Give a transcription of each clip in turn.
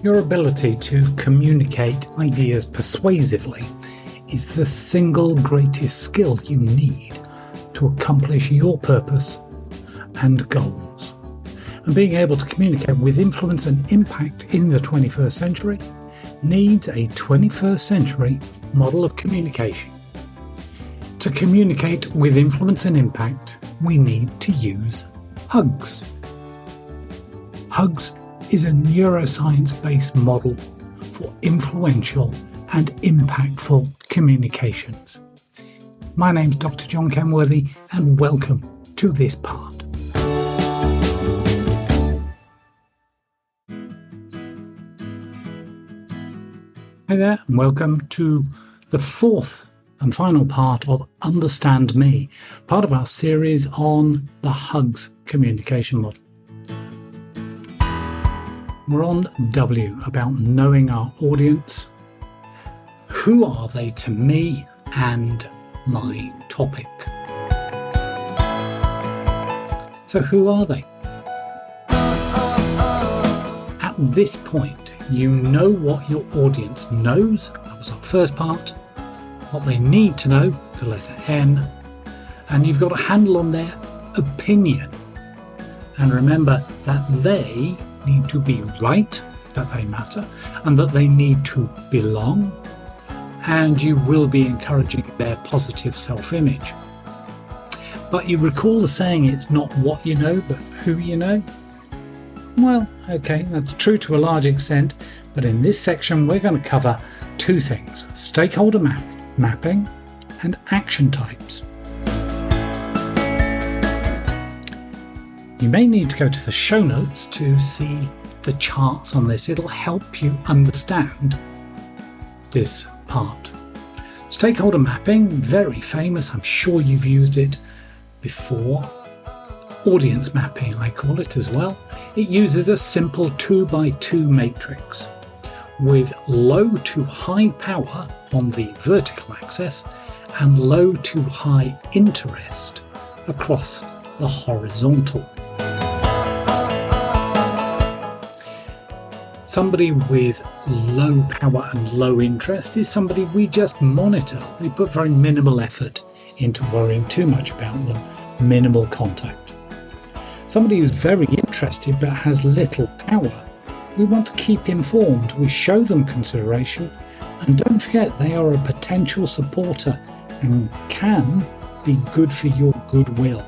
Your ability to communicate ideas persuasively is the single greatest skill you need to accomplish your purpose and goals. And being able to communicate with influence and impact in the 21st century needs a 21st century model of communication. To communicate with influence and impact, we need to use hugs. Hugs is a neuroscience-based model for influential and impactful communications. My name's Dr. John Kenworthy, and welcome to this part. Hi there, and welcome to the fourth and final part of Understand Me, part of our series on the hugs communication model. We're on W, about knowing our audience. Who are they to me and my topic? So who are they? At this point, you know what your audience knows. That was our first part. What they need to know, the letter N. And you've got a handle on their opinion. And remember that they need to be right, that they matter, and that they need to belong, and you will be encouraging their positive self-image. But you recall the saying, it's not what you know, but who you know? Well, okay, that's true to a large extent, but in this section we're going to cover two things: stakeholder mapping and action types. You may need to go to the show notes to see the charts on this. It'll help you understand this part. Stakeholder mapping, very famous. I'm sure you've used it before. Audience mapping, I call it as well. It uses a simple 2x2 matrix with low to high power on the vertical axis and low to high interest across the horizontal. Somebody with low power and low interest is somebody we just monitor. We put very minimal effort into worrying too much about them, minimal contact. Somebody who's very interested but has little power, we want to keep informed. We show them consideration, and don't forget they are a potential supporter and can be good for your goodwill.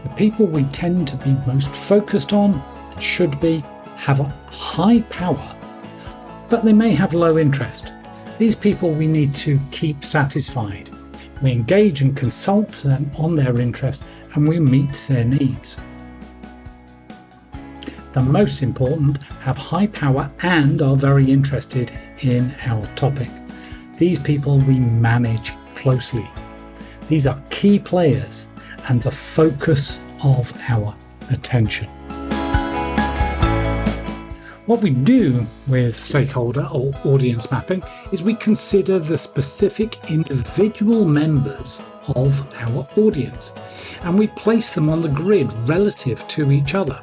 The people we tend to be most focused on should be have a high power, but they may have low interest. These people we need to keep satisfied. We engage and consult them on their interest, and we meet their needs. The most important have high power and are very interested in our topic. These people we manage closely. These are key players and the focus of our attention. What we do with stakeholder or audience mapping is we consider the specific individual members of our audience, and we place them on the grid relative to each other,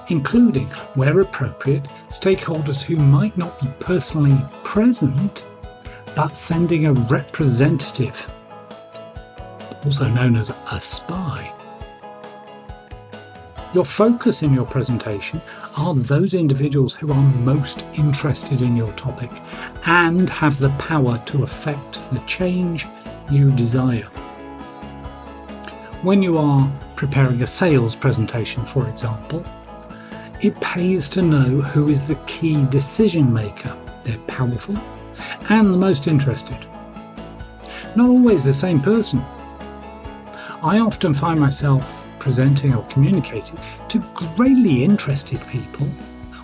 including, where appropriate, stakeholders who might not be personally present but sending a representative, also known as a spy. Your focus in your presentation are those individuals who are most interested in your topic and have the power to affect the change you desire. When you are preparing a sales presentation, for example, it pays to know who is the key decision maker. They're powerful and the most interested. Not always the same person. I often find myself presenting or communicating to greatly interested people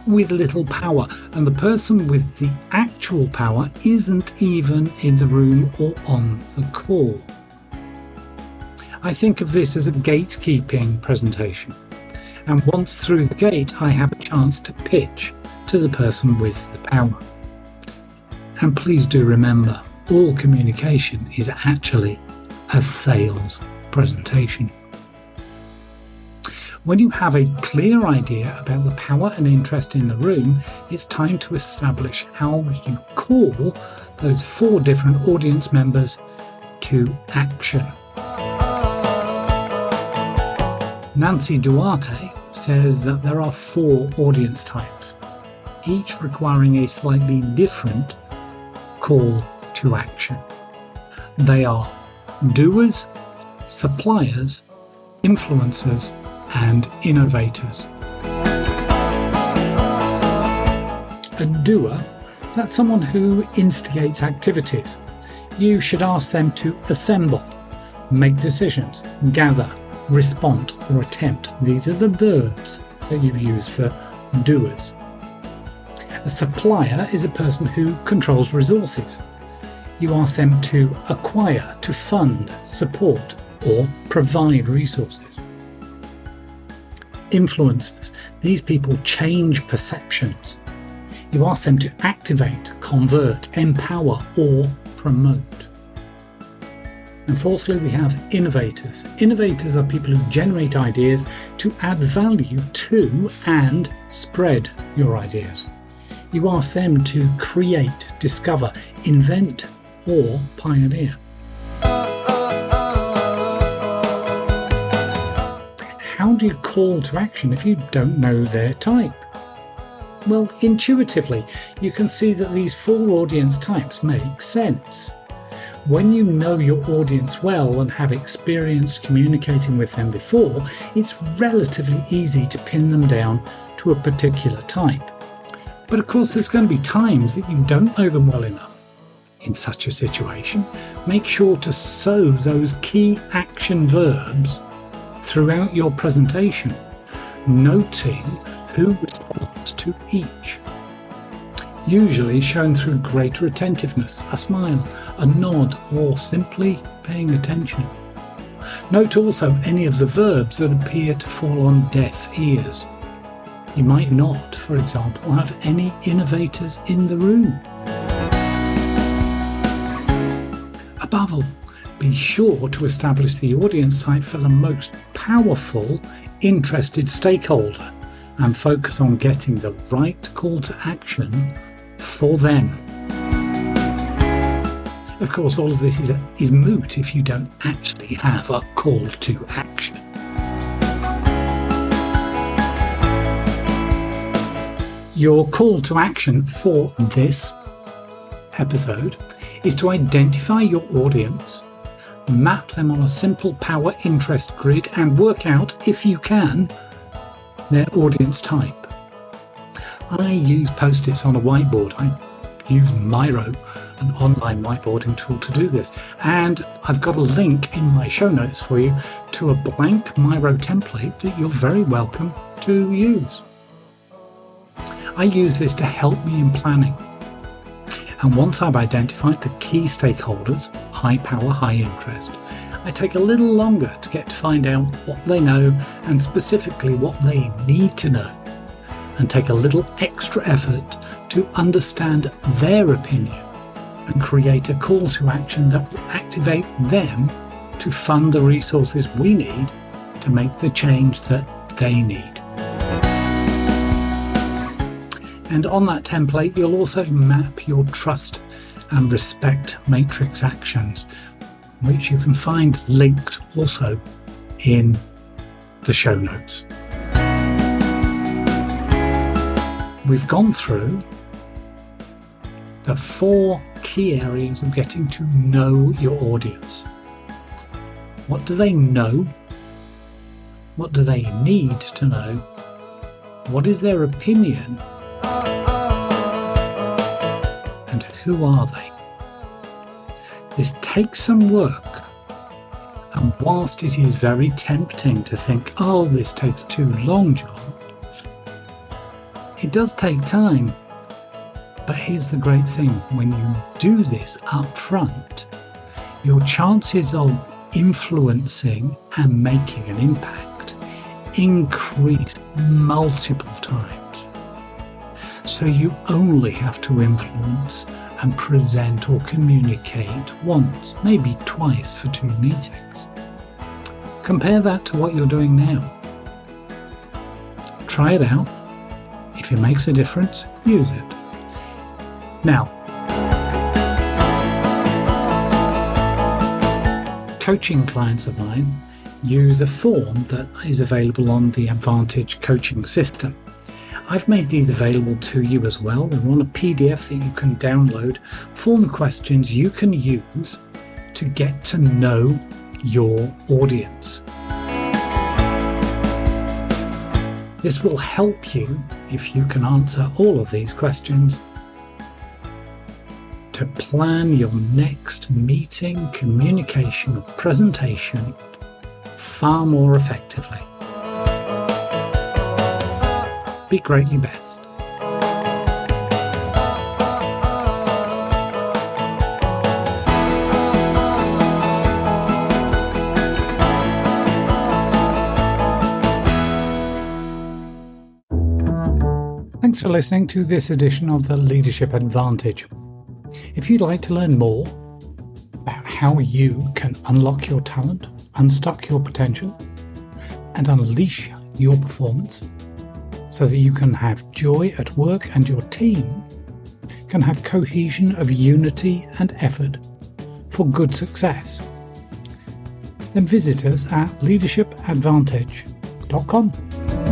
with little power, and the person with the actual power isn't even in the room or on the call. I think of this as a gatekeeping presentation, and once through the gate I have a chance to pitch to the person with the power. And please do remember, all communication is actually a sales presentation. When you have a clear idea about the power and interest in the room, it's time to establish how you call those 4 different audience members to action. Nancy Duarte says that there are 4 audience types, each requiring a slightly different call to action. They are doers, suppliers, influencers, and innovators. A doer, that's someone who instigates activities. You should ask them to assemble, make decisions, gather, respond, or attempt. These are the verbs that you use for doers. A supplier is a person who controls resources. You ask them to acquire, to fund, support, or provide resources. Influencers. These people change perceptions. You ask them to activate, convert, empower, or promote. And fourthly, we have innovators. Innovators are people who generate ideas to add value to and spread your ideas. You ask them to create, discover, invent, or pioneer. How do you call to action if you don't know their type? Well, intuitively, you can see that these 4 audience types make sense. When you know your audience well and have experience communicating with them before, it's relatively easy to pin them down to a particular type. But of course, there's going to be times that you don't know them well enough. In such a situation, make sure to sow those key action verbs throughout your presentation, noting who responds to each. Usually shown through greater attentiveness, a smile, a nod, or simply paying attention. Note also any of the verbs that appear to fall on deaf ears. You might not, for example, have any innovators in the room. Above all, be sure to establish the audience type for the most powerful, interested stakeholder and focus on getting the right call to action for them. Of course, all of this is moot if you don't actually have a call to action. Your call to action for this episode is to identify your audience, map them on a simple power interest grid, and work out, if you can, their audience type. I use post-its on a whiteboard. I use Miro, an online whiteboarding tool, to do this. And I've got a link in my show notes for you to a blank Miro template that you're very welcome to use. I use this to help me in planning. And once I've identified the key stakeholders, high power, high interest, I take a little longer to get to find out what they know and specifically what they need to know, and take a little extra effort to understand their opinion and create a call to action that will activate them to fund the resources we need to make the change that they need. And on that template, you'll also map your trust and respect matrix actions, which you can find linked also in the show notes. We've gone through the 4 key areas of getting to know your audience. What do they know? What do they need to know? What is their opinion? And who are they? This takes some work, and whilst it is very tempting to think, oh, this takes too long, John, it does take time. But here's the great thing: when you do this up front, your chances of influencing and making an impact increase multiple times. So you only have to influence and present or communicate once, maybe twice for 2 meetings. Compare that to what you're doing now. Try it out. If it makes a difference, use it. Now, coaching clients of mine use a form that is available on the Advantage coaching system. I've made these available to you as well. They're on a PDF that you can download, form questions you can use to get to know your audience. This will help you, if you can answer all of these questions, to plan your next meeting, communication, or presentation far more effectively. Be greatly best. Thanks for listening to this edition of the Leadership Advantage. If you'd like to learn more about how you can unlock your talent, unstuck your potential, and unleash your performance so that you can have joy at work and your team can have cohesion of unity and effort for good success, then visit us at leadershipadvantage.com.